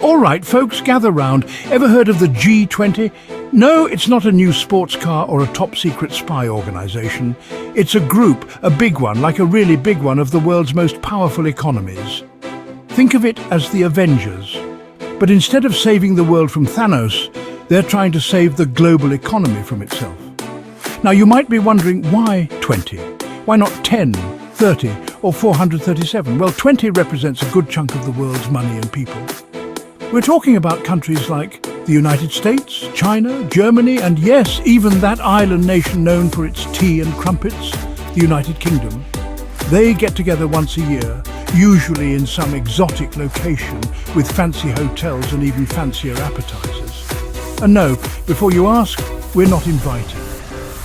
All right, folks, gather round. Ever heard of the G20? No, it's not a new sports car or a top-secret spy organization. It's a group, a big one, like a really big one, of the world's most powerful economies. Think of it as the Avengers. But instead of saving the world from Thanos, they're trying to save the global economy from itself. Now, you might be wondering, why 20? Why not 10, 30, or 437? Well, 20 represents a good chunk of the world's money and people. We're talking about countries like the United States, China, Germany, and yes, even that island nation known for its tea and crumpets, the United Kingdom. They get together once a year, usually in some exotic location with fancy hotels and even fancier appetizers. And no, before you ask, we're not invited.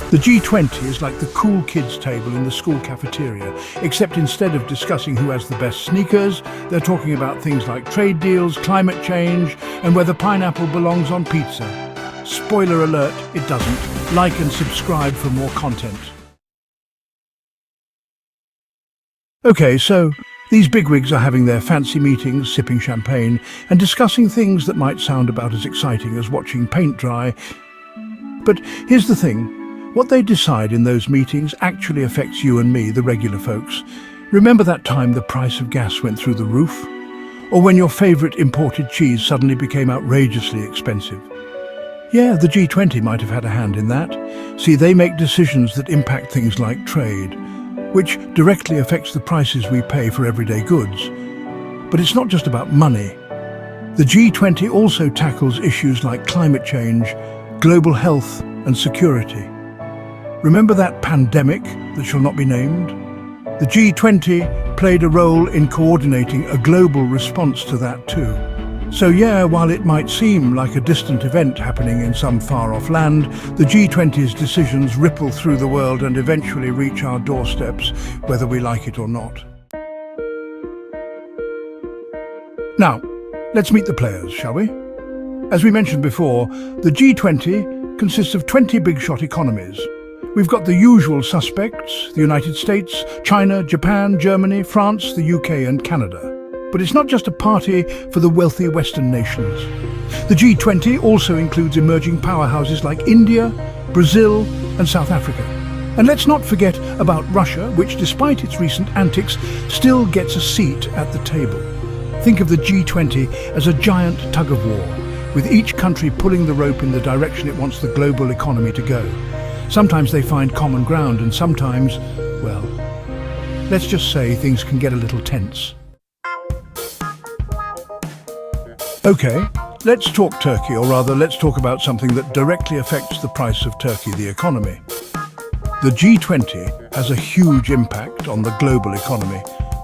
The G20 is like the cool kids table in the school cafeteria, except instead of discussing who has the best sneakers, they're talking about things like trade deals, climate change, and whether pineapple belongs on pizza. Spoiler alert, it doesn't. Like and subscribe for more content. Okay, so these bigwigs are having their fancy meetings, sipping champagne, and discussing things that might sound about as exciting as watching paint dry. But here's the thing. What they decide in those meetings actually affects you and me, the regular folks. Remember that time the price of gas went through the roof? Or when your favourite imported cheese suddenly became outrageously expensive? Yeah, the G20 might have had a hand in that. See, they make decisions that impact things like trade, which directly affects the prices we pay for everyday goods. But it's not just about money. The G20 also tackles issues like climate change, global health and security. Remember that pandemic that shall not be named? The G20 played a role in coordinating a global response to that too. So yeah, while it might seem like a distant event happening in some far-off land, the G20's decisions ripple through the world and eventually reach our doorsteps, whether we like it or not. Now, let's meet the players, shall we? As we mentioned before, the G20 consists of 20 big-shot economies. We've got the usual suspects, the United States, China, Japan, Germany, France, the UK and Canada. But it's not just a party for the wealthy Western nations. The G20 also includes emerging powerhouses like India, Brazil and South Africa. And let's not forget about Russia, which despite its recent antics, still gets a seat at the table. Think of the G20 as a giant tug-of-war, with each country pulling the rope in the direction it wants the global economy to go. Sometimes they find common ground and sometimes, well, let's just say things can get a little tense. Okay, let's talk Turkey, or rather let's talk about something that directly affects the price of Turkey, the economy. The G20 has a huge impact on the global economy,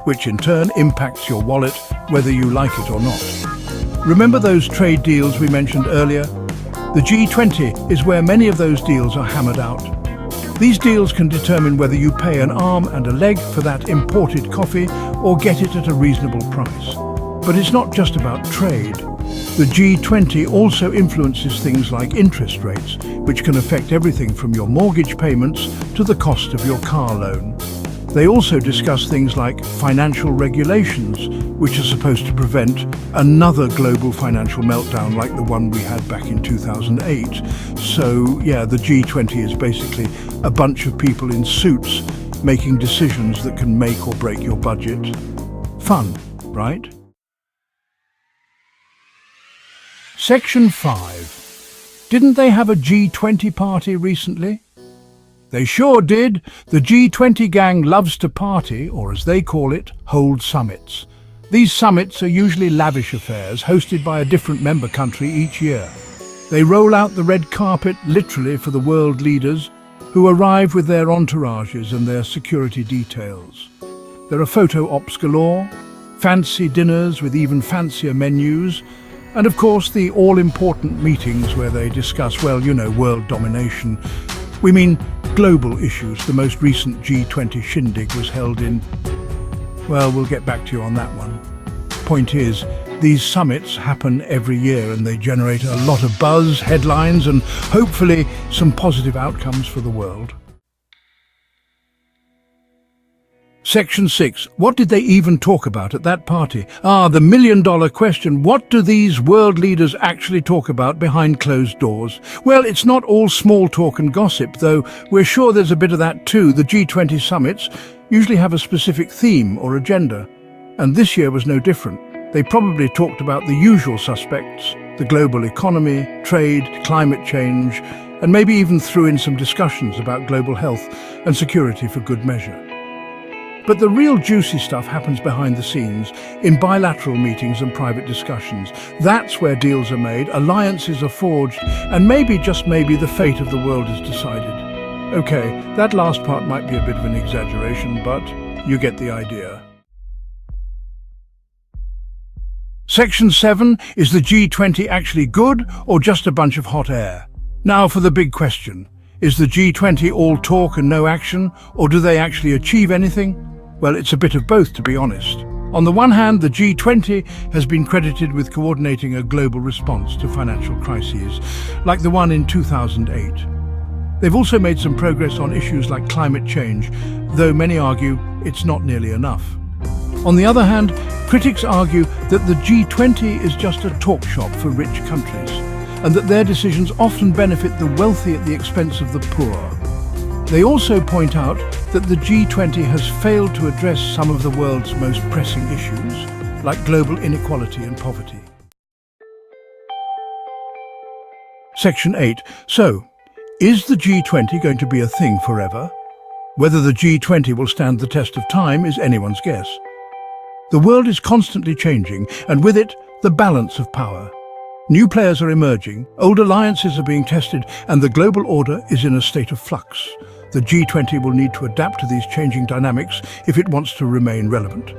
which in turn impacts your wallet whether you like it or not. Remember those trade deals we mentioned earlier? The G20 is where many of those deals are hammered out. These deals can determine whether you pay an arm and a leg for that imported coffee or get it at a reasonable price. But it's not just about trade. The G20 also influences things like interest rates, which can affect everything from your mortgage payments to the cost of your car loan. They also discuss things like financial regulations, which are supposed to prevent another global financial meltdown like the one we had back in 2008. So, yeah, the G20 is basically a bunch of people in suits making decisions that can make or break your budget. Fun, right? Section 5. Didn't they have a G20 party recently? They sure did. The G20 gang loves to party, or as they call it, hold summits. These summits are usually lavish affairs hosted by a different member country each year. They roll out the red carpet literally for the world leaders who arrive with their entourages and their security details. There are photo ops galore, fancy dinners with even fancier menus, and of course the all-important meetings where they discuss, well, you know, world domination. We mean global issues. The most recent G20 shindig was held in... Well, we'll get back to you on that one. Point is, these summits happen every year and they generate a lot of buzz, headlines and hopefully some positive outcomes for the world. Section 6. What did they even talk about at that party? The million-dollar question. What do these world leaders actually talk about behind closed doors? Well, it's not all small talk and gossip, though we're sure there's a bit of that too. The G20 summits usually have a specific theme or agenda, and this year was no different. They probably talked about the usual suspects, the global economy, trade, climate change, and maybe even threw in some discussions about global health and security for good measure. But the real juicy stuff happens behind the scenes, in bilateral meetings and private discussions. That's where deals are made, alliances are forged, and maybe, just maybe, the fate of the world is decided. Okay, that last part might be a bit of an exaggeration, but you get the idea. Section 7. Is the G20 actually good or just a bunch of hot air? Now for the big question. Is the G20 all talk and no action, or do they actually achieve anything? Well, it's a bit of both, to be honest. On the one hand, the G20 has been credited with coordinating a global response to financial crises, like the one in 2008. They've also made some progress on issues like climate change, though many argue it's not nearly enough. On the other hand, critics argue that the G20 is just a talk shop for rich countries, and that their decisions often benefit the wealthy at the expense of the poor. They also point out that the G20 has failed to address some of the world's most pressing issues, like global inequality and poverty. Section 8. So, is the G20 going to be a thing forever? Whether the G20 will stand the test of time is anyone's guess. The world is constantly changing, and with it, the balance of power. New players are emerging, old alliances are being tested, and the global order is in a state of flux. The G20 will need to adapt to these changing dynamics if it wants to remain relevant.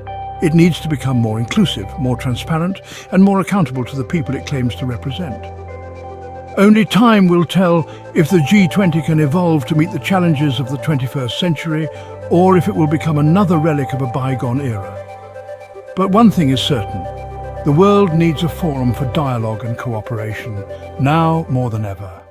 It needs to become more inclusive, more transparent, and more accountable to the people it claims to represent. Only time will tell if the G20 can evolve to meet the challenges of the 21st century, or if it will become another relic of a bygone era. But one thing is certain. The world needs a forum for dialogue and cooperation, now more than ever.